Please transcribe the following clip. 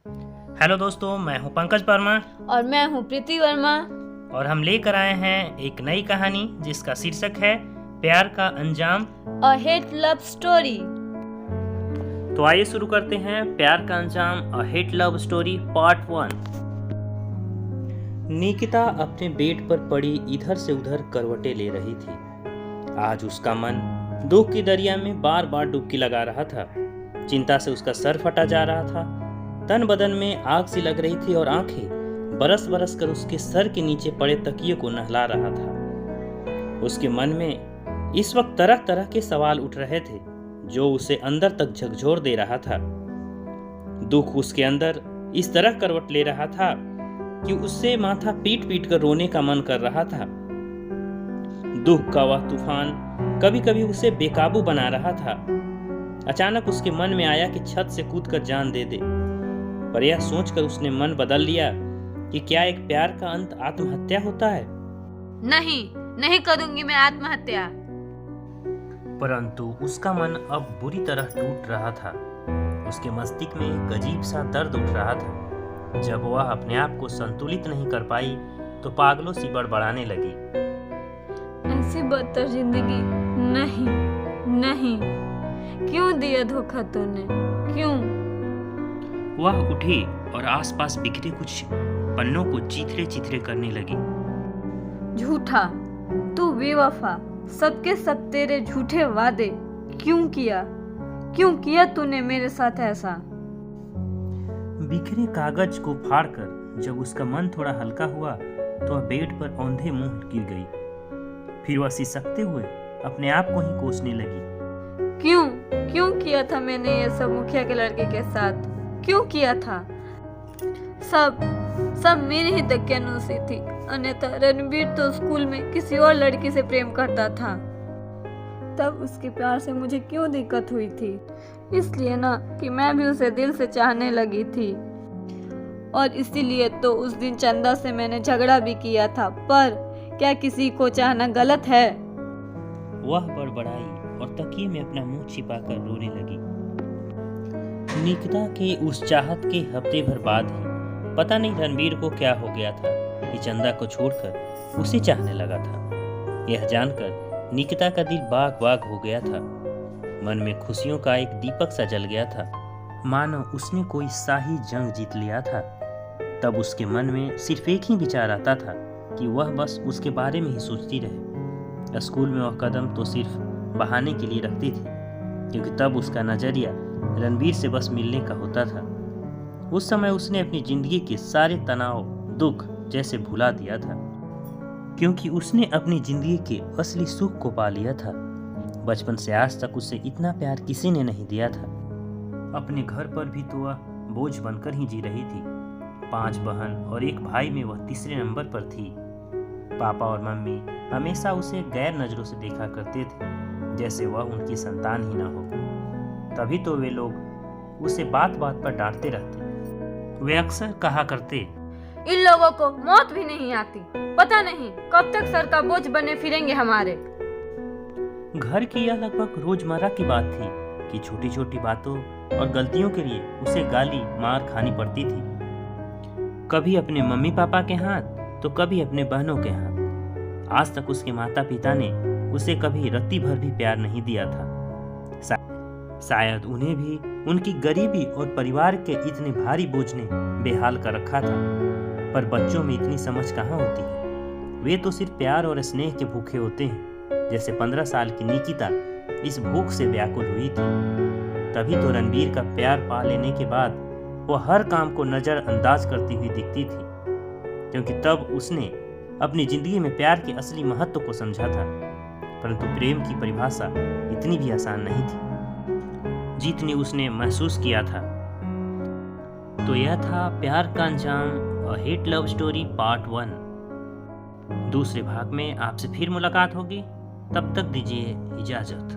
Hello दोस्तों, मैं हूं पंकज वर्मा और मैं हूँ प्रीति वर्मा। और हम लेकर आए हैं एक नई कहानी जिसका शीर्षक है प्यार का अंजाम, अ हेट लव स्टोरी। तो आइए शुरू करते हैं प्यार का अंजाम a hate love story part 1। Nikita अपने बेड पर पड़ी इधर से उधर करवटें ले रही थी। आज उसका मन दुख की दरिया में बार बार डुबकी लगा रहा था। चिंता से उसका सर फटा जा रहा था, तन बदन में आग सी लग रही थी और आंखें बरस बरस कर उसके सर के नीचे पड़े तकिए को नहला रहा था। उसके मन में इस वक्त तरह तरह के सवाल उठ रहे थे जो उसे अंदर तक झकझोर दे रहा था। दुख उसके अंदर इस तरह करवट ले रहा था कि उससे माथा पीट पीट कर रोने का मन कर रहा था। दुख का वह तूफान कभी कभी उसे बेकाबू बना रहा था। अचानक उसके मन में आया कि छत से कूदकर जान दे दे, पर यह सोचकर उसने मन बदल लिया कि क्या एक प्यार का अंत आत्महत्या होता है। नहीं करूंगी मैं आत्महत्या। परंतु उसका मन अब बुरी तरह टूट रहा था। उसके मस्तिष्क में एक अजीब सा दर्द उठ रहा था। जब वह अपने आप को संतुलित नहीं कर पाई तो पागलों सी बड़बड़ाने लगी। ऐसी बदतर जिंदगी नहीं, क्यों दिया धोखा तूने, क्यों? वह उठी और आसपास बिखरे कुछ पन्नों को चिथरे चिथरे करने लगी। झूठा, तू बेवफा, सबके सब तेरे झूठे वादे। क्यों किया तूने मेरे साथ ऐसा? बिखरे कागज को फाड़कर जब उसका मन थोड़ा हल्का हुआ तो वह बेड पर औंधे मुंह गिर गई। फिर वह सिसकते हुए अपने आप को ही कोसने लगी। क्यों किया था मैंने ये सब मुखिया के लड़के के साथ? क्यों किया था? सब मेरी ही दकियानूसी थी। अन्यथा रणबीर तो स्कूल में किसी और लड़की से प्रेम करता था। तब उसके प्यार से मुझे क्यों दिक्कत हुई थी? इसलिए ना कि मैं भी उसे दिल से चाहने लगी थी। और इसीलिए तो उस दिन चंदा से मैंने झगड़ा भी किया था। पर क्या किसी को चाहना गलत है? वह बड़बड़ाई और तकिए में अपना मुंह छिपाकर रोने लगी। निकिता के उस चाहत के हफ्ते भर बाद ही पता नहीं रणबीर को क्या हो गया था कि चंदा को छोड़कर उसे चाहने लगा था। यह जानकर निकिता का दिल बाग बाग हो गया था। मन में खुशियों का एक दीपक सा जल गया था, मानो उसने कोई शाही जंग जीत लिया था। तब उसके मन में सिर्फ एक ही विचार आता था कि वह बस उसके बारे में ही सोचती रहे। स्कूल में वह कदम तो सिर्फ बहाने के लिए रखती थी, क्योंकि तब उसका नजरिया रणबीर से बस मिलने का होता था। उस समय उसने अपनी जिंदगी के सारे तनाव दुख जैसे भुला दिया था, क्योंकि उसने अपनी जिंदगी के असली सुख को पा लिया था। बचपन से आज तक उसे इतना प्यार किसी ने नहीं दिया था। अपने घर पर भी तो वह बोझ बनकर ही जी रही थी। 5 बहन और एक भाई में वह तीसरे नंबर पर थी। पापा और मम्मी हमेशा उसे गैर नजरों से देखा करते थे, जैसे वह उनकी संतान ही ना हो। तभी तो वे लोग उसे बात बात पर डांटते रहते। वे अक्सर कहा करते, इन लोगों को मौत भी नहीं आती, पता नहीं कब तक सर का बोझ बने फिरेंगे हमारे। घर की यह लगभग रोजमर्रा की बात थी कि छोटी छोटी बातों और गलतियों के लिए उसे गाली मार खानी पड़ती थी। कभी अपने मम्मी पापा के हाथ तो कभी अपने बहनों के हाथ। आज तक उसके माता पिता ने उसे कभी रत्ती भर भी प्यार नहीं दिया था। शायद उन्हें भी उनकी गरीबी और परिवार के इतने भारी बोझ ने बेहाल कर रखा था। पर बच्चों में इतनी समझ कहाँ होती है। वे तो सिर्फ प्यार और स्नेह के भूखे होते हैं। जैसे 15 साल की निकिता इस भूख से व्याकुल हुई थी। तभी तो रणबीर का प्यार पा लेने के बाद वो हर काम को नजरअंदाज करती हुई दिखती थी, क्योंकि तब उसने अपनी जिंदगी में प्यार के असली महत्व को समझा था। परंतु प्रेम की परिभाषा इतनी भी आसान नहीं थी जितनी उसने महसूस किया था। तो यह था प्यार का अंजाम a hate love story part 1। दूसरे भाग में आपसे फिर मुलाकात होगी। तब तक दीजिए इजाजत।